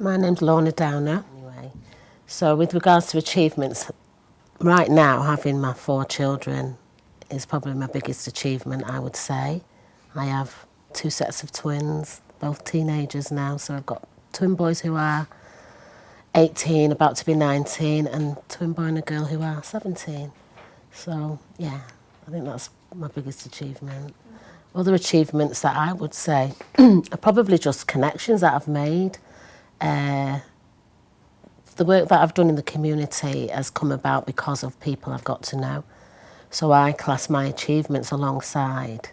My name's Lorna anyway. So with regards to achievements, right now having my 4 children is probably my biggest achievement, I would say. I have 2 sets of twins, both teenagers now, so I've got twin boys who are 18, about to be 19, and twin boy and a girl who are 17. So yeah, I think that's my biggest achievement. Other achievements that I would say are probably just connections that I've made. The work that I've done in the community has come about because of people I've got to know. So I class my achievements alongside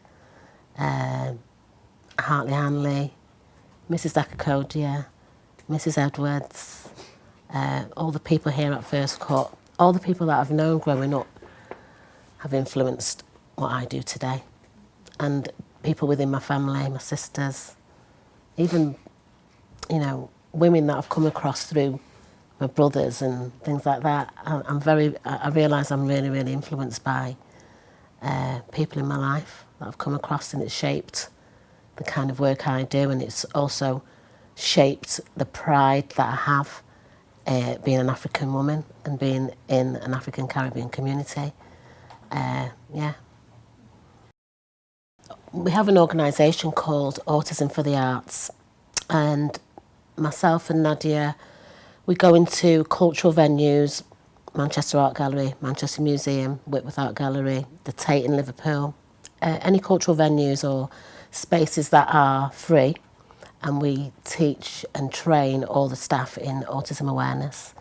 Hartley Hanley, Mrs Da-Cocodia, Mrs Edwards, all the people here at First Cut, all the people that I've known growing up have influenced what I do today. And people within my family, my sisters, even, women that I've come across through my brothers and things like that. I realise I'm really, really influenced by people in my life that I've come across, and it's shaped the kind of work I do, and it's also shaped the pride that I have being an African woman and being in an African Caribbean community. Yeah. We have an organisation called Autism for the Arts, and myself and Nadia, we go into cultural venues, Manchester Art Gallery, Manchester Museum, Whitworth Art Gallery, the Tate in Liverpool, any cultural venues or spaces that are free, and we teach and train all the staff in autism awareness.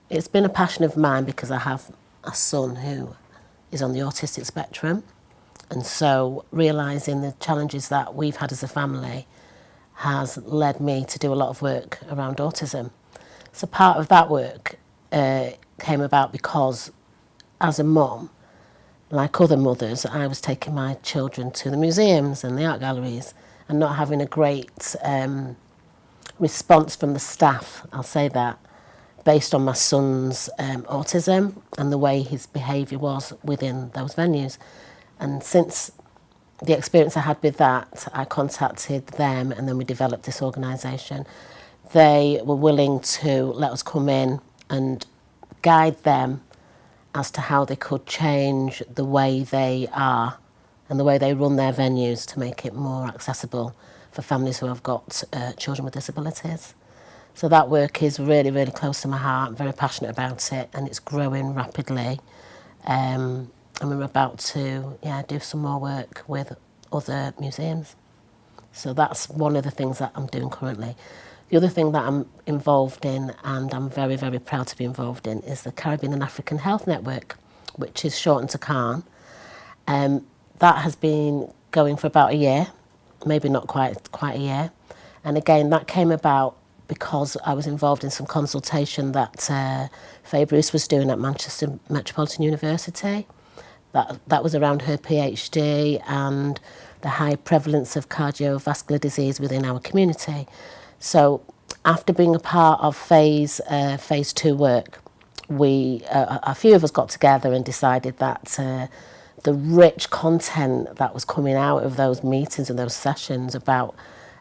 It's been a passion of mine because I have a son who is on the autistic spectrum, and so realising the challenges that we've had as a family has led me to do a lot of work around autism. So part of that work came about because as a mum, like other mothers, I was taking my children to the museums and the art galleries and not having a great response from the staff, I'll say that, based on my son's autism and the way his behaviour was within those venues. And since the experience I had with that, I contacted them, and then we developed this organisation. They were willing to let us come in and guide them as to how they could change the way they are and the way they run their venues to make it more accessible for families who have got children with disabilities. So that work is really, really close to my heart. I'm very passionate about it, and it's growing rapidly. And we're about to do some more work with other museums. So that's one of the things that I'm doing currently. The other thing that I'm involved in, and I'm very, very proud to be involved in, is the Caribbean and African Health Network, which is shortened to CARN. That has been going for about a year, maybe not quite a year. And again, that came about because I was involved in some consultation that Faye Bruce was doing at Manchester Metropolitan University. That was around her PhD and the high prevalence of cardiovascular disease within our community. So after being a part of phase 2 work, a few of us got together and decided that the rich content that was coming out of those meetings and those sessions about,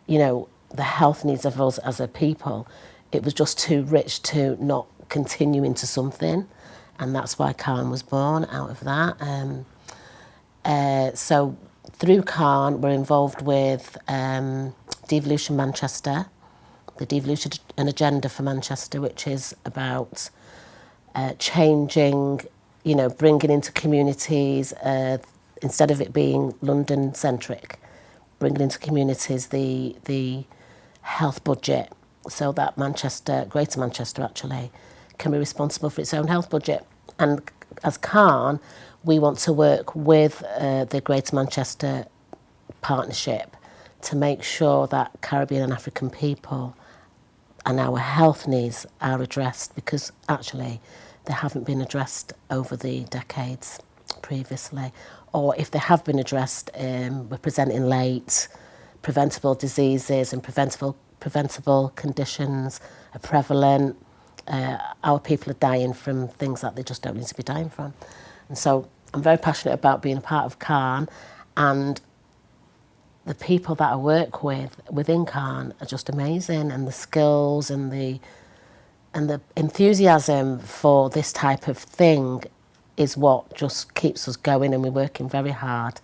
the health needs of us as a people, it was just too rich to not continue into something. And that's why CARN was born out of that. So through CARN, we're involved with Devolution Manchester, the Devolution and Agenda for Manchester, which is about changing, bringing into communities, instead of it being London-centric, bringing into communities the health budget so that Greater Manchester actually, can be responsible for its own health budget. And as CARN, we want to work with the Greater Manchester Partnership to make sure that Caribbean and African people and our health needs are addressed, because actually they haven't been addressed over the decades previously. Or if they have been addressed, we're presenting late. Preventable diseases and preventable conditions are prevalent. Our people are dying from things that they just don't need to be dying from. And so I'm very passionate about being a part of CARN, and the people that I work with within Khan are just amazing, and the skills and the enthusiasm for this type of thing is what just keeps us going, and we're working very hard,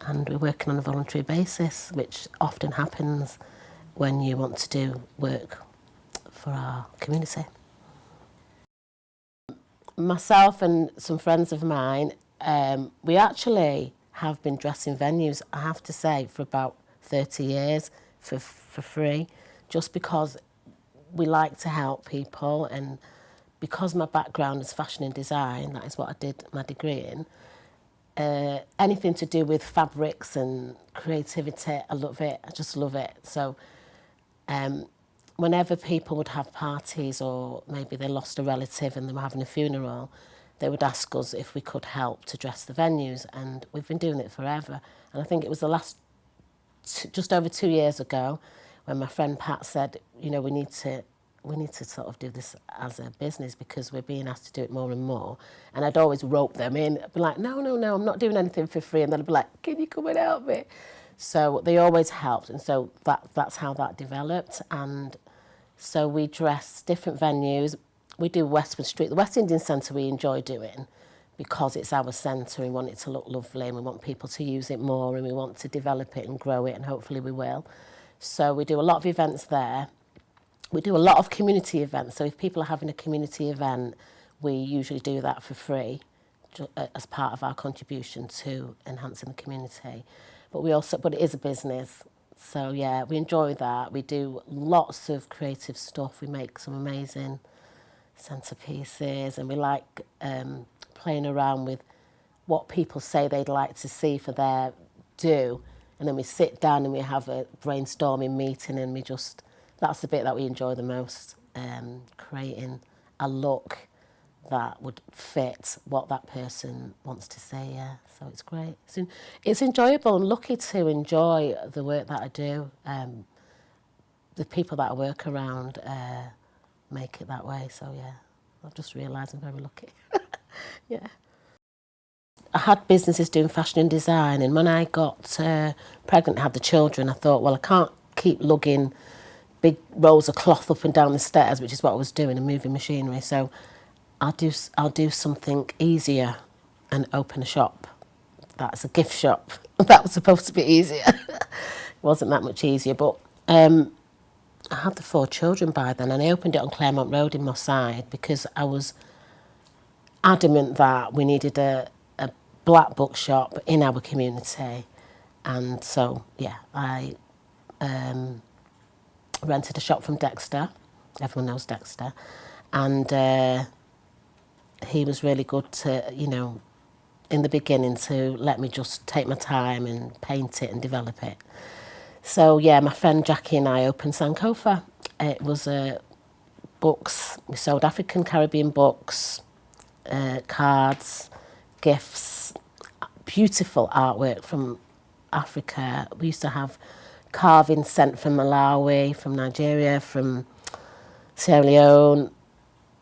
and we're working on a voluntary basis, which often happens when you want to do work for our community. Myself and some friends of mine, we actually have been dressing venues, I have to say, for about 30 years for free, just because we like to help people, and because my background is fashion and design, that is what I did my degree in. Anything to do with fabrics and creativity, I love it. I just love it. So whenever people would have parties, or maybe they lost a relative and they were having a funeral, they would ask us if we could help to dress the venues, and we've been doing it forever. And I think it was the last, just over 2 years ago, when my friend Pat said, you know, we need to sort of do this as a business, because we're being asked to do it more and more. And I'd always rope them in. I'd be like, no, I'm not doing anything for free. And then I'd be like, can you come and help me? So they always helped. And so that's how that developed. And so we dress different venues. We do Westwood Street. The West Indian Centre we enjoy doing, because it's our centre, and we want it to look lovely, and we want people to use it more, and we want to develop it and grow it, and hopefully we will. So we do a lot of events there. We do a lot of community events. So if people are having a community event, we usually do that for free as part of our contribution to enhancing the community. But it is a business. So yeah, we enjoy that. We do lots of creative stuff. We make some amazing centerpieces, and we like playing around with what people say they'd like to see for their do. And then we sit down and we have a brainstorming meeting, and that's the bit that we enjoy the most, creating a look that would fit what that person wants to say, yeah. So it's great. It's enjoyable. I'm lucky to enjoy the work that I do. The people that I work around make it that way, so yeah. I've just realised I'm very lucky. Yeah. I had businesses doing fashion and design, and when I got pregnant and had the children, I thought, well, I can't keep lugging big rolls of cloth up and down the stairs, which is what I was doing, and moving machinery. So I'll do something easier and open a shop. That's a gift shop. That was supposed to be easier. It wasn't that much easier, but I had the 4 children by then, and I opened it on Claremont Road in Moss Side, because I was adamant that we needed a black bookshop in our community. And so, yeah, I rented a shop from Dexter. Everyone knows Dexter. And he was really good to, you know, in the beginning, to let me just take my time and paint it and develop it. So, yeah, my friend Jackie and I opened Sankofa. It was books. We sold African Caribbean books, cards, gifts, beautiful artwork from Africa. We used to have carving sent from Malawi, from Nigeria, from Sierra Leone,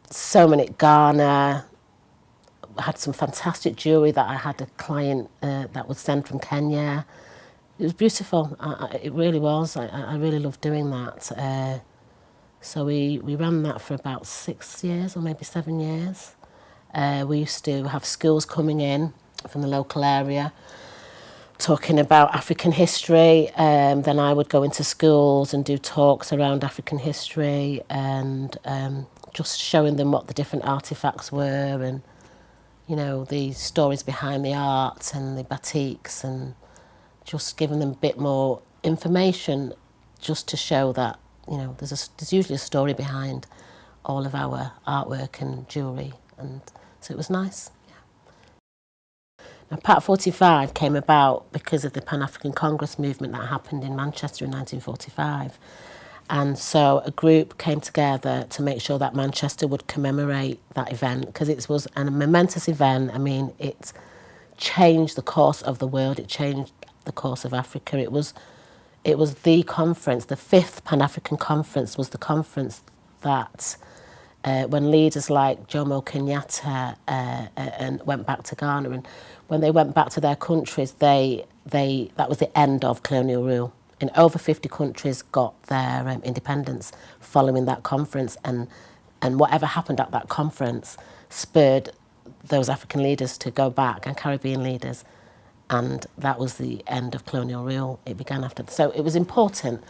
so many, Ghana. I had some fantastic jewellery that I had a client that was sent from Kenya. It was beautiful. It really was. I really loved doing that. So we ran that for about 6 years, or maybe 7 years. We used to have schools coming in from the local area talking about African history. Then I would go into schools and do talks around African history, and just showing them what the different artefacts were, and, you know, the stories behind the art and the batiks, and just giving them a bit more information, just to show that, you know, there's usually a story behind all of our artwork and jewellery, and so it was nice. Now, Part 45 came about because of the Pan-African Congress movement that happened in Manchester in 1945. And so a group came together to make sure that Manchester would commemorate that event, because it was a momentous event. I mean, it changed the course of the world. It changed the course of Africa. It was the conference, the 5th Pan-African Conference was the conference that when leaders like Jomo Kenyatta and went back to Ghana, and when they went back to their countries, they that was the end of colonial rule. And over 50 countries got their independence following that conference, and whatever happened at that conference spurred those African leaders to go back, and Caribbean leaders, and that was the end of colonial rule. It began after. So it was important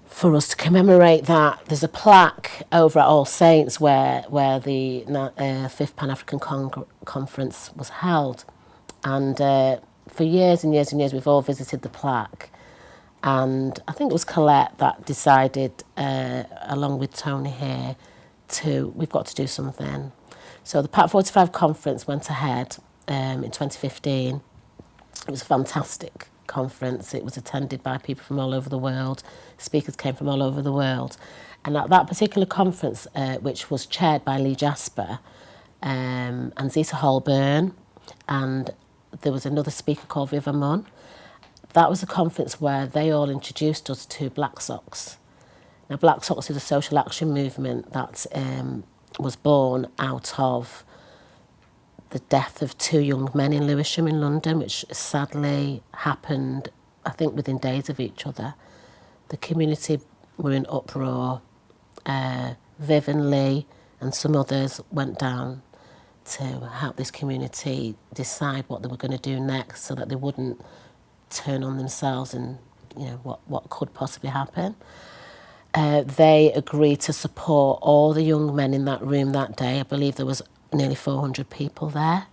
for us to commemorate that. There's a plaque over at All Saints where the 5th Pan-African Conference was held, and for years and years and years we've all visited the plaque, and I think it was Colette that decided, along with Tony here, we've got to do something. So the Part 45 conference went ahead in 2015. It was a fantastic conference. It was attended by people from all over the world. Speakers came from all over the world. And at that particular conference, which was chaired by Lee Jasper and Zita Holborn, and there was another speaker called Viva Munn, that was a conference where they all introduced us to Black Socks. Now, Black Socks is a social action movement that was born out of the death of 2 young men in Lewisham in London, which sadly happened, I think, within days of each other. The community were in uproar. Viv and Lee and some others went down to help this community decide what they were going to do next, so that they wouldn't turn on themselves and, you know, what could possibly happen. They agreed to support all the young men in that room that day. I believe there was nearly 400 people there,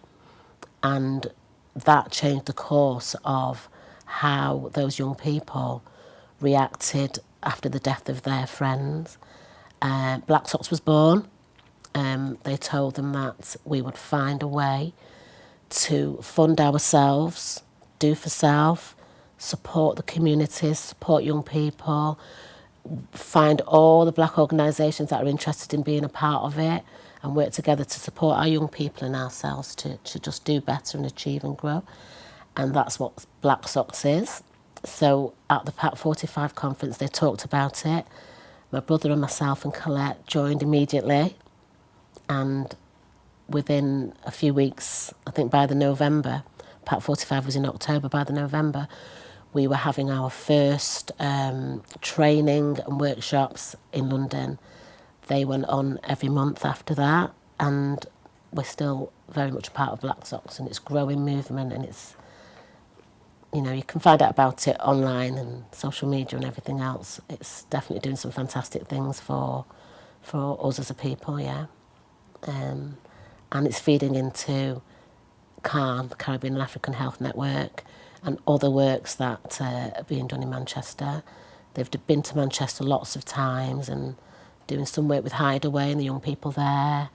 and that changed the course of how those young people reacted after the death of their friends. Black Socks was born. They told them that we would find a way to fund ourselves, do for self, support the communities, support young people, find all the black organisations that are interested in being a part of it, and work together to support our young people and ourselves to just do better and achieve and grow. And that's what Black Socks is. So at the Part 45 conference, they talked about it. My brother and myself and Colette joined immediately. And within a few weeks, I think by the November, Part 45 was in October, by the November, we were having our first training and workshops in London. They went on every month after that, and we're still very much a part of Black Socks, and it's a growing movement, and it's, you know, you can find out about it online and social media and everything else. It's definitely doing some fantastic things for us as a people, yeah. And it's feeding into CAN, the Caribbean and African Health Network, and other works that are being done in Manchester. They've been to Manchester lots of times and doing some work with Hideaway and the young people there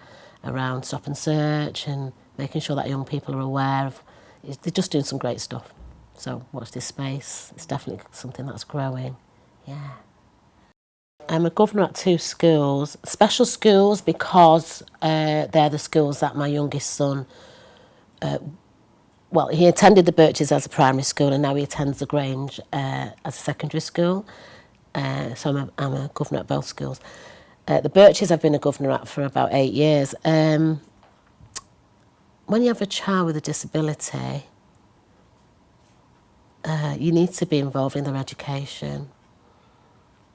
around Stop and Search, and making sure that young people are aware of. They're just doing some great stuff. So watch this space. It's definitely something that's growing. Yeah. I'm a governor at 2 schools, special schools, because they're the schools that my youngest son, well, he attended the Birches as a primary school, and now he attends the Grange as a secondary school. So I'm a governor at both schools. The Birches I've been a governor at for about 8 years. When you have a child with a disability, you need to be involved in their education.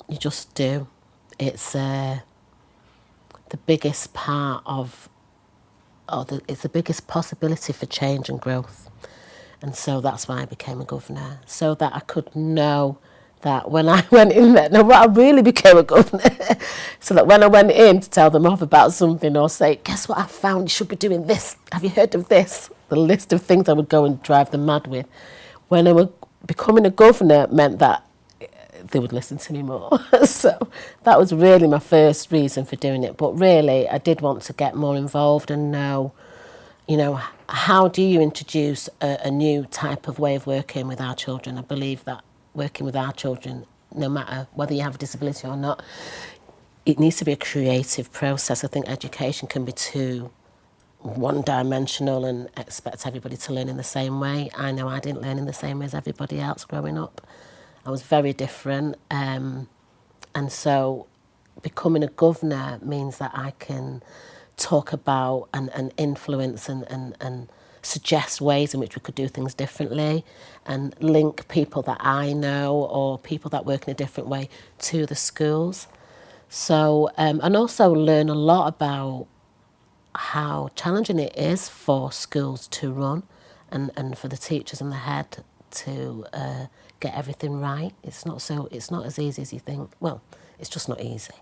You just do. It's the biggest part of, it's the biggest possibility for change and growth. And so that's why I became a governor, so that I could know that when I went in there, no, I really became a governor, so that when I went in to tell them off about something or say, guess what I found, you should be doing this, have you heard of this? The list of things I would go and drive them mad with. When I was becoming a governor meant that they would listen to me more. So that was really my first reason for doing it. But really, I did want to get more involved and know, you know, how do you introduce a new type of way of working with our children? I believe that working with our children, no matter whether you have a disability or not, it needs to be a creative process. I think education can be too one-dimensional and expect everybody to learn in the same way. I know I didn't learn in the same way as everybody else growing up. I was very different. And so becoming a governor means that I can talk about and influence and suggest ways in which we could do things differently and link people that I know or people that work in a different way to the schools. So, and also learn a lot about how challenging it is for schools to run and for the teachers and the head to get everything right. It's not as easy as you think. Well, it's just not easy.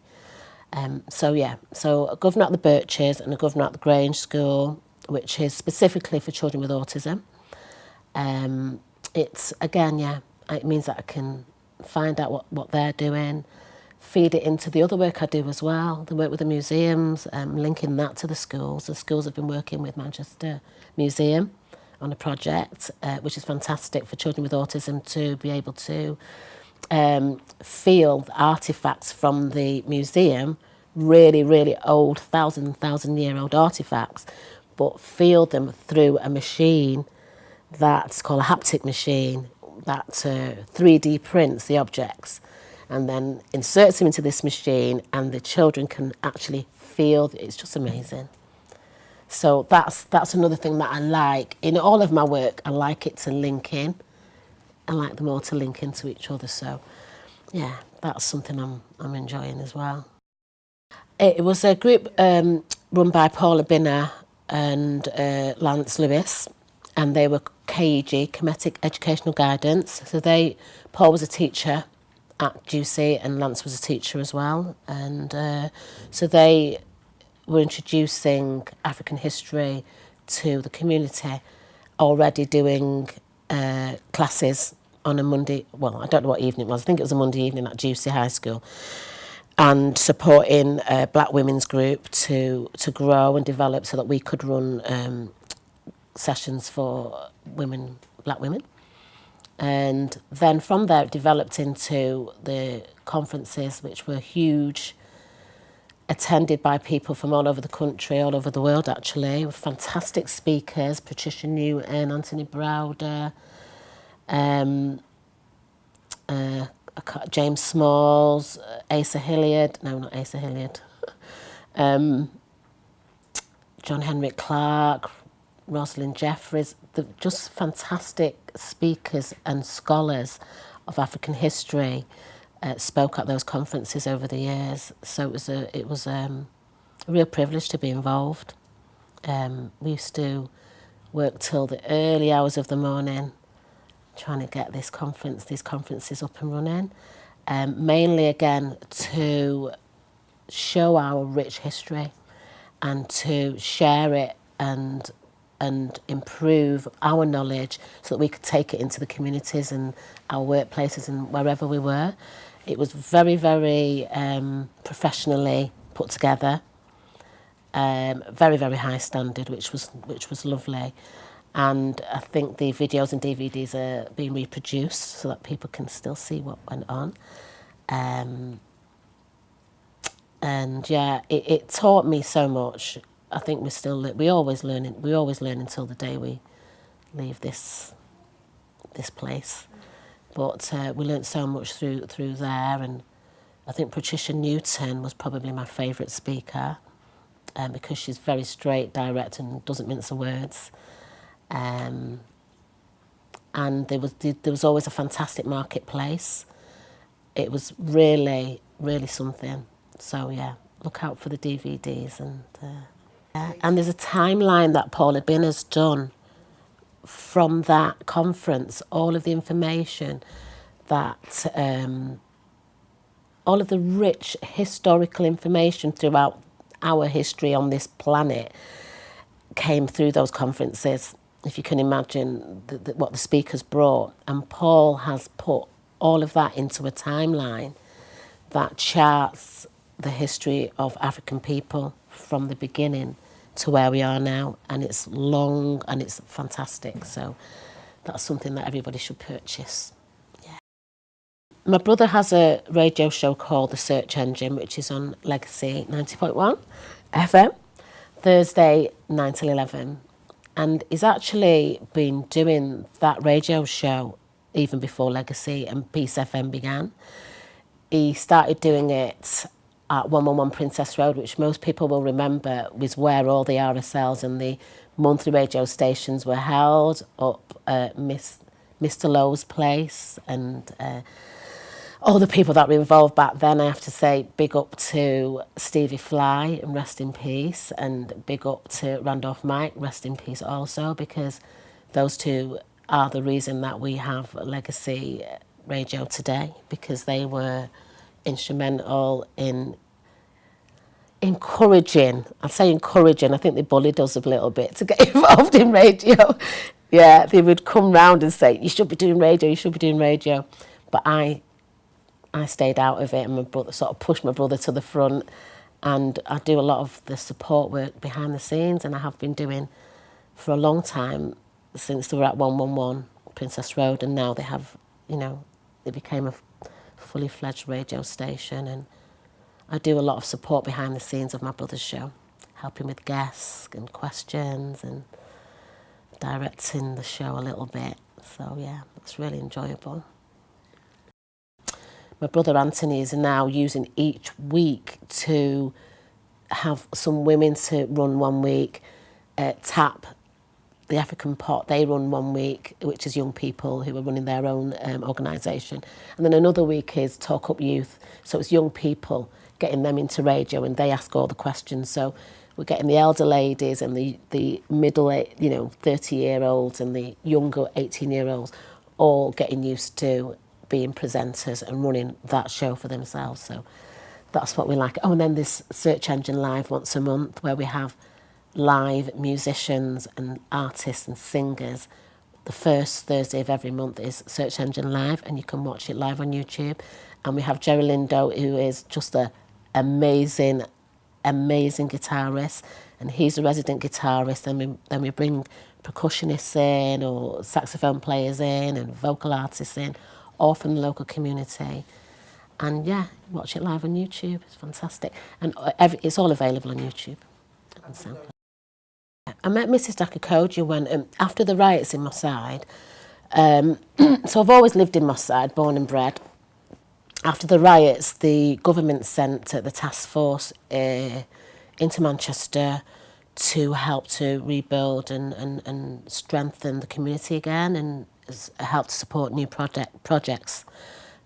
So a governor at the Birches and a governor at the Grange School, which is specifically for children with autism. It's, again, it means that I can find out what they're doing, feed it into the other work I do as well, the work with the museums, linking that to the schools. The schools have been working with Manchester Museum on a project, which is fantastic for children with autism to be able to feel artefacts from the museum, really, really old, thousand-year-old artefacts, but feel them through a machine that's called a haptic machine that 3D prints the objects and then inserts them into this machine, and the children can actually feel. It's just amazing. So that's another thing that I like. In all of my work, I like it to link in. I like them all to link into each other. So, yeah, that's something I'm enjoying as well. It was a group run by Paula Binner and Lance Lewis, and they were KEG, Comedic Educational Guidance. So Paul was a teacher at Ducey and Lance was a teacher as well. And so they were introducing African history to the community, already doing classes on a Monday, well, I don't know what evening it was, I think it was a Monday evening at Ducey High School, and supporting a black women's group to grow and develop so that we could run sessions for black women. And then from there it developed into the conferences, which were huge, attended by people from all over the country, all over the world actually, with fantastic speakers, Patricia Newton, Anthony Browder, James Smalls, Asa Hilliard, no, not Asa Hilliard, John Henrik Clark, Rosalind Jeffries, just fantastic speakers and scholars of African history spoke at those conferences over the years. So it was a real privilege to be involved. We used to work till the early hours of the morning trying to get these conferences up and running. Mainly, again, to show our rich history and to share it and improve our knowledge so that we could take it into the communities and our workplaces and wherever we were. It was very, very professionally put together, very, very high standard, which was lovely. And I think the videos and DVDs are being reproduced so that people can still see what went on. And yeah, it taught me so much. I think we always learn until the day we leave this place. But we learnt so much through there, and I think Patricia Newton was probably my favourite speaker, because she's very straight, direct, and doesn't mince the words. And there was always a fantastic marketplace. It was really, really something. So yeah, look out for the DVDs and there's a timeline that Paula Binner's done from that conference, all of the information that, all of the rich historical information throughout our history on this planet came through those conferences. If you can imagine what the speakers brought. And Paul has put all of that into a timeline that charts the history of African people from the beginning to where we are now. And it's long and it's fantastic. So that's something that everybody should purchase. Yeah. My brother has a radio show called The Search Engine, which is on Legacy 90.1 FM, Thursday 9 till 11. And he's actually been doing that radio show even before Legacy and Peace FM began. He started doing it at 111 Princess Road, which most people will remember was where all the RSLs and the monthly radio stations were held, up at Mr. Lowe's place, and all the people that were involved back then. I have to say big up to Stevie Fly, and rest in peace, and big up to Randolph Mike, rest in peace also, because those two are the reason that we have legacy radio today, because they were instrumental in encouraging, I say encouraging, I think they bullied us a little bit to get involved in radio. Yeah, they would come round and say, you should be doing radio, you should be doing radio. But I stayed out of it, and my brother sort of pushed my brother to the front, and I do a lot of the support work behind the scenes, and I have been doing for a long time, since they were at 111 Princess Road, and now they have, you know, they became a fully fledged radio station, and I do a lot of support behind the scenes of my brother's show, helping with guests and questions and directing the show a little bit. So yeah, it's really enjoyable. My brother Anthony is now using each week to have some women to run 1 week, TAP, the African Pot, they run 1 week, which is young people who are running their own organisation. And then another week is Talk Up Youth. So it's young people, getting them into radio, and they ask all the questions. So we're getting the elder ladies and the middle, 30-year-olds and the younger 18-year-olds all getting used to being presenters and running that show for themselves. So that's what we like. Oh, and then this Search Engine Live once a month, where we have live musicians and artists and singers. The first Thursday of every month is Search Engine Live, and you can watch it live on YouTube. And we have Jerry Lindo, who is just an amazing guitarist, and he's a resident guitarist. And then we bring percussionists in, or saxophone players in, and vocal artists in, all from the local community. And yeah, watch it live on YouTube. It's fantastic, and it's all available on YouTube. I met Mrs. Da-Cocodia when, after the riots in Moss Side. So I've always lived in Moss Side, born and bred. After the riots, the government sent the task force into Manchester to help to rebuild and strengthen the community again, and help to support new projects,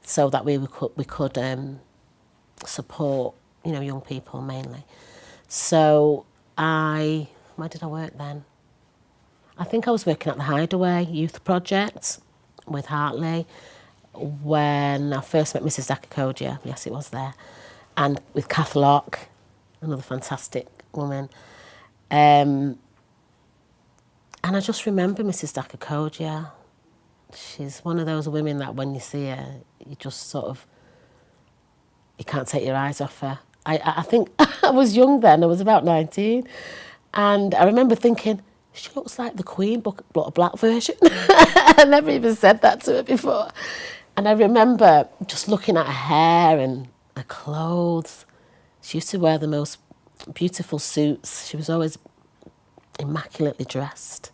so that we could support, young people mainly. So where did I work then? I think I was working at the Hideaway Youth Project with Hartley when I first met Mrs. Da-Cocodia. Yes, it was there. And with Kath Locke, another fantastic woman. And I just remember Mrs. Da-Cocodia. She's one of those women that when you see her, you just sort of, you can't take your eyes off her. I think I was young then, I was about 19. And I remember thinking, she looks like the Queen, but a black version. I never even said that to her before. And I remember just looking at her hair and her clothes. She used to wear the most beautiful suits. She was always immaculately dressed.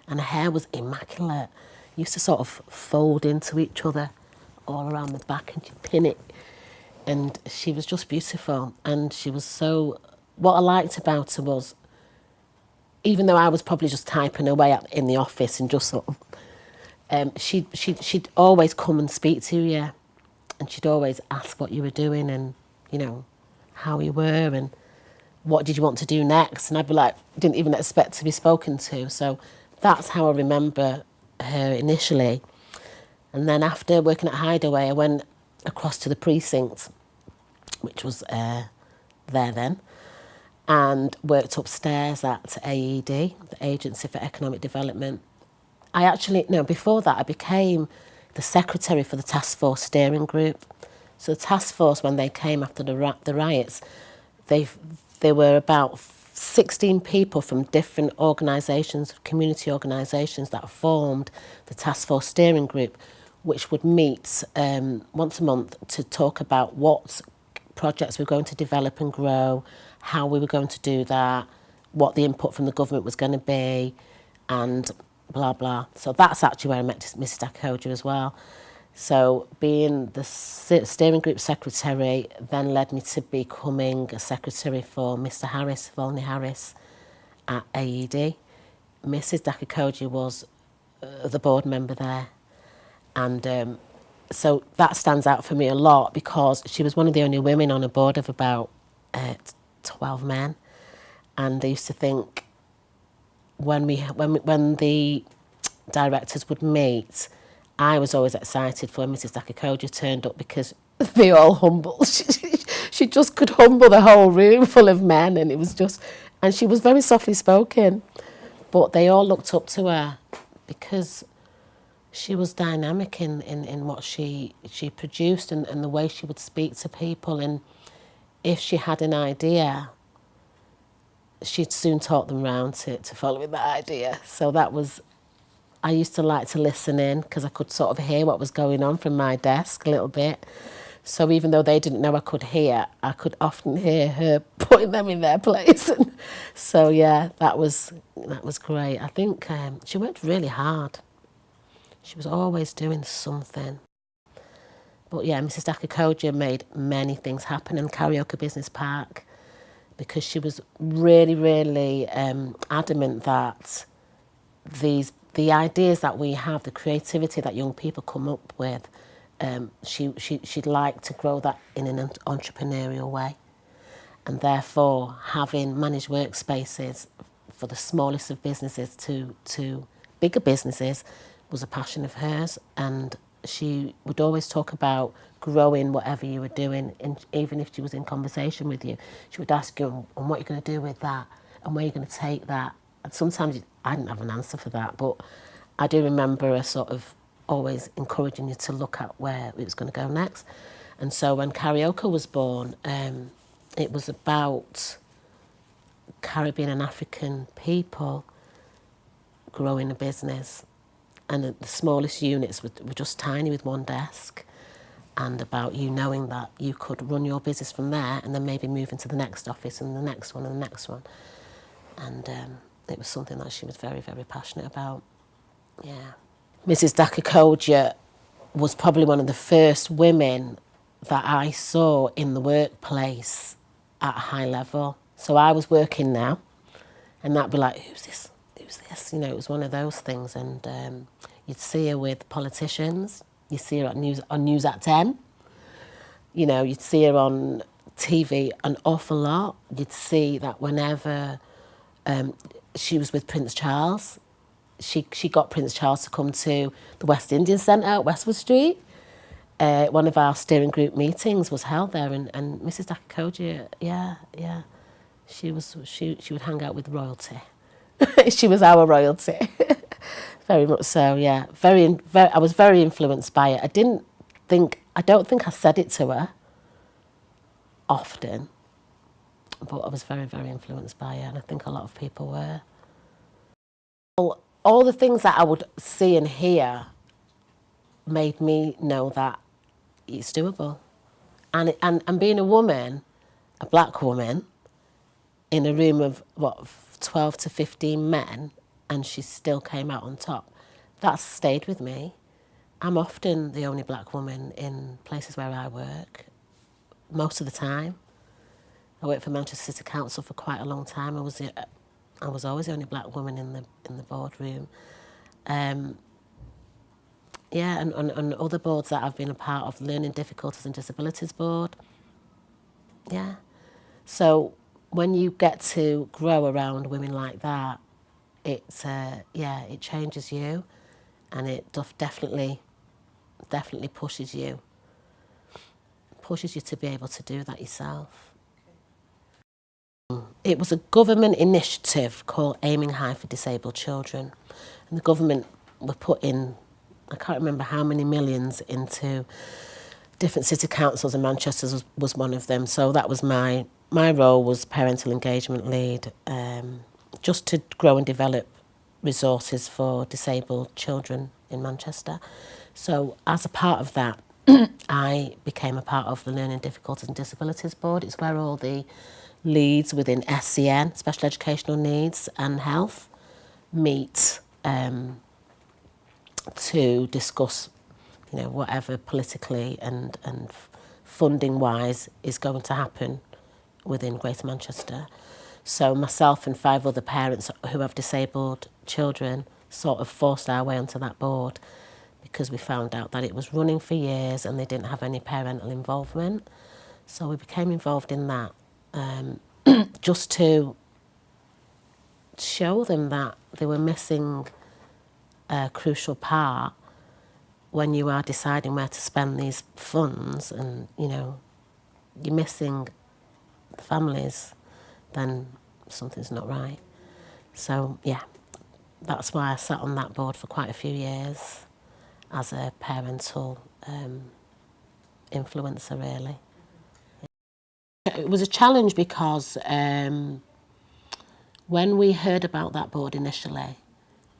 And her hair was immaculate. Used to sort of fold into each other all around the back, and she'd pin it. And she was just beautiful. And she was so... What I liked about her was, even though I was probably just typing away in the office and just sort of, she'd always come and speak to you, and she'd always ask what you were doing, and how you were, and what did you want to do next. And I'd be like, didn't even expect to be spoken to. So that's how I remember her initially. And then after working at Hideaway, I went across to the precinct, which was there then, and worked upstairs at AED, the Agency for Economic Development. Before that, I became the secretary for the task force steering group. So the task force, when they came after the riots, they were about 16 people from different organisations, community organisations, that formed the task force steering group, which would meet once a month to talk about what projects we were going to develop and grow, how we were going to do that, what the input from the government was going to be, and blah, blah. So that's actually where I met Mrs. Da-Cocodia as well. So being the steering group secretary then led me to becoming a secretary for Mr. Harris, Volney Harris at AED. Mrs. Da-Cocodia was the board member there. And so that stands out for me a lot because she was one of the only women on a board of about 12 men. And I used to think when the directors would meet, I was always excited for when Mrs. Da-Cocodia turned up because they all humbled. She just could humble the whole room full of men, and it was just, and she was very softly spoken, but they all looked up to her because she was dynamic in what she produced and the way she would speak to people. And if she had an idea, she'd soon talk them round to following that idea. So that was, I used to like to listen in because I could sort of hear what was going on from my desk a little bit. So even though they didn't know I could hear, I could often hear her putting them in their place. So yeah, that was great. I think she worked really hard. She was always doing something. But yeah, Mrs. Da-Cocodia made many things happen in Karaoke Business Park because she was really, really adamant that the ideas that we have, the creativity that young people come up with, she'd like to grow that in an entrepreneurial way. And therefore, having managed workspaces for the smallest of businesses to bigger businesses was a passion of hers. And she would always talk about growing whatever you were doing, and even if she was in conversation with you, she would ask you, and what are you going to do with that, and where are you going to take that? And sometimes I didn't have an answer for that, but I do remember her sort of always encouraging you to look at where it was going to go next. And so when Karaoke was born, it was about Caribbean and African people growing a business. And the smallest units were just tiny with one desk, and about you knowing that you could run your business from there and then maybe move into the next office and the next one and the next one. And it was something that she was very, very passionate about. Yeah. Mrs. Da-Cocodia was probably one of the first women that I saw in the workplace at a high level. So I was working now, and that'd be like, who's this? Who's this? You know, it was one of those things. And you'd see her with politicians. You see her on News at 10. You know, you'd see her on TV an awful lot. You'd see that whenever she was with Prince Charles, she got Prince Charles to come to the West Indian Centre at Westwood Street. One of our steering group meetings was held there, and Mrs. Da-Cocodia, yeah, she would hang out with royalty. She was our royalty, very much so. Yeah, very. I was very influenced by it. I don't think I said it to her often, but I was very, very influenced by it, and I think a lot of people were. All the things that I would see and hear made me know that it's doable. And being a woman, a black woman, in a room of, 12 to 15 men, and she still came out on top, that's stayed with me. I'm often the only black woman in places where I work, most of the time. I worked for Manchester City Council for quite a long time. I was always the only black woman in the boardroom. Yeah, and other boards that I've been a part of, Learning Difficulties and Disabilities Board. Yeah. So when you get to grow around women like that, it changes you, and it definitely pushes you to be able to do that yourself. It was a government initiative called Aiming High for Disabled Children, and the government were putting, I can't remember how many millions into different city councils, and Manchester was one of them. So that was my role was parental engagement lead, just to grow and develop resources for disabled children in Manchester. So as a part of that, I became a part of the Learning Difficulties and Disabilities Board. It's where all the leads within SEN, special educational needs and health, meet to discuss you know, whatever politically and funding wise is going to happen within Greater Manchester. So myself and 5 other parents who have disabled children sort of forced our way onto that board, because we found out that it was running for years and they didn't have any parental involvement. So we became involved in that, just to show them that they were missing a crucial part when you are deciding where to spend these funds, and, you know, you're missing the families, then something's not right. So, yeah, that's why I sat on that board for quite a few years as a parental influencer, really. It was a challenge because when we heard about that board initially,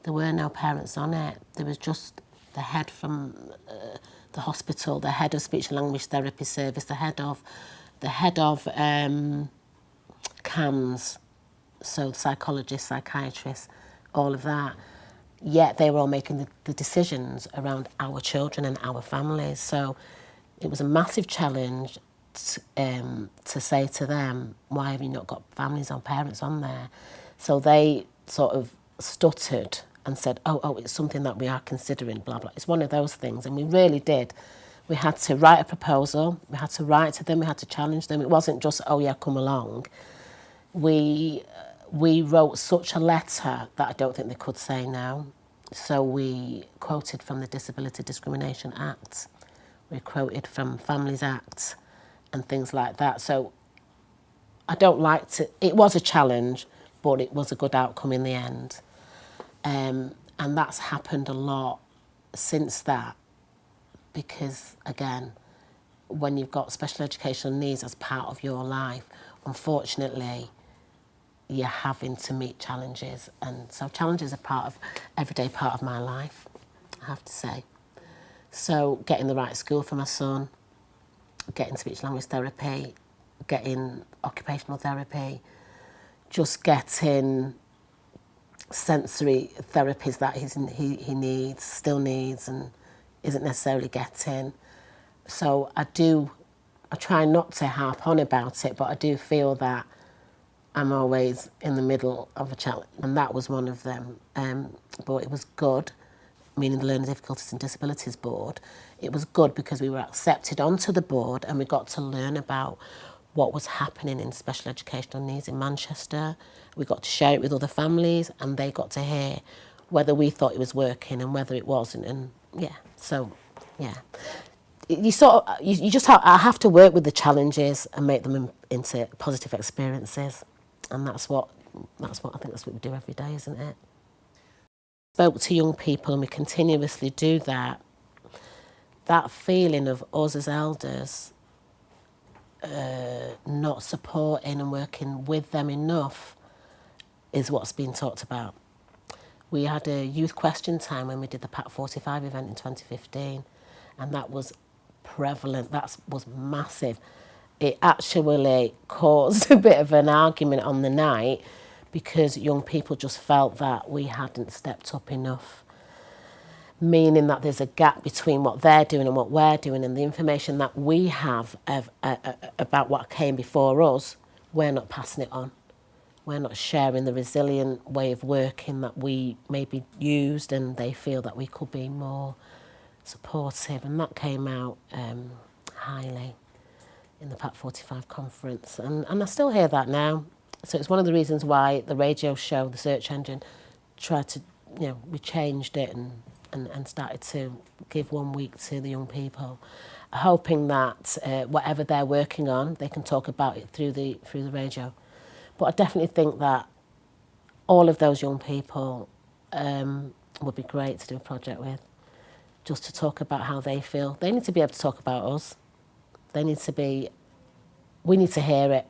there were no parents on it. There was just the head from the hospital, the head of speech and language therapy service, the head of CAMS, so psychologists, psychiatrists, all of that. Yet they were all making the decisions around our children and our families. So it was a massive challenge to say to them, why have you not got families or parents on there? So they sort of stuttered and said, oh, it's something that we are considering, blah, blah. It's one of those things. And we really did. We had to write a proposal. We had to write to them. We had to challenge them. It wasn't just, oh, yeah, come along. We wrote such a letter that I don't think they could say no. So we quoted from the Disability Discrimination Act. We quoted from Families Act and things like that. So I don't like to... It was a challenge, but it was a good outcome in the end. And that's happened a lot since that, because, again, when you've got special educational needs as part of your life, unfortunately, you're having to meet challenges. And so challenges are everyday part of my life, I have to say. So getting the right school for my son, getting speech language therapy, getting occupational therapy, just getting sensory therapies that he needs, still needs, and isn't necessarily getting. So I try not to harp on about it, but I do feel that I'm always in the middle of a challenge, and that was one of them. But it was good, meaning the Learning Difficulties and Disabilities Board. It was good because we were accepted onto the board and we got to learn about what was happening in special educational needs in Manchester. We got to share it with other families, and they got to hear whether we thought it was working and whether it wasn't. And yeah, so yeah, you just have to work with the challenges and make them into positive experiences, and that's what I think that's what we do every day, isn't it? Spoke to young people, and we continuously do that. That feeling of us as elders not supporting and working with them enough is what's being talked about. We had a youth question time when we did the PAC 45 event in 2015, and that was prevalent. That was massive. It actually caused a bit of an argument on the night because young people just felt that we hadn't stepped up enough, meaning that there's a gap between what they're doing and what we're doing, and the information that we have about what came before us, we're not passing it on. We're not sharing the resilient way of working that we maybe used, and they feel that we could be more supportive, and that came out highly in the PAC 45 conference, and I still hear that now. So it's one of the reasons why the radio show, the search engine, tried to, we changed it and started to give 1 week to the young people, hoping that whatever they're working on, they can talk about it through the radio. But I definitely think that all of those young people would be great to do a project with, just to talk about how they feel. They need to be able to talk about us. We need to hear it.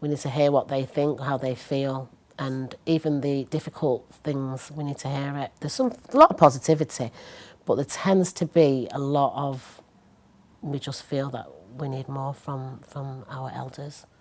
We need to hear what they think, how they feel, and even the difficult things, we need to hear it. There's a lot of positivity, but there tends to be a lot of, we just feel that we need more from our elders.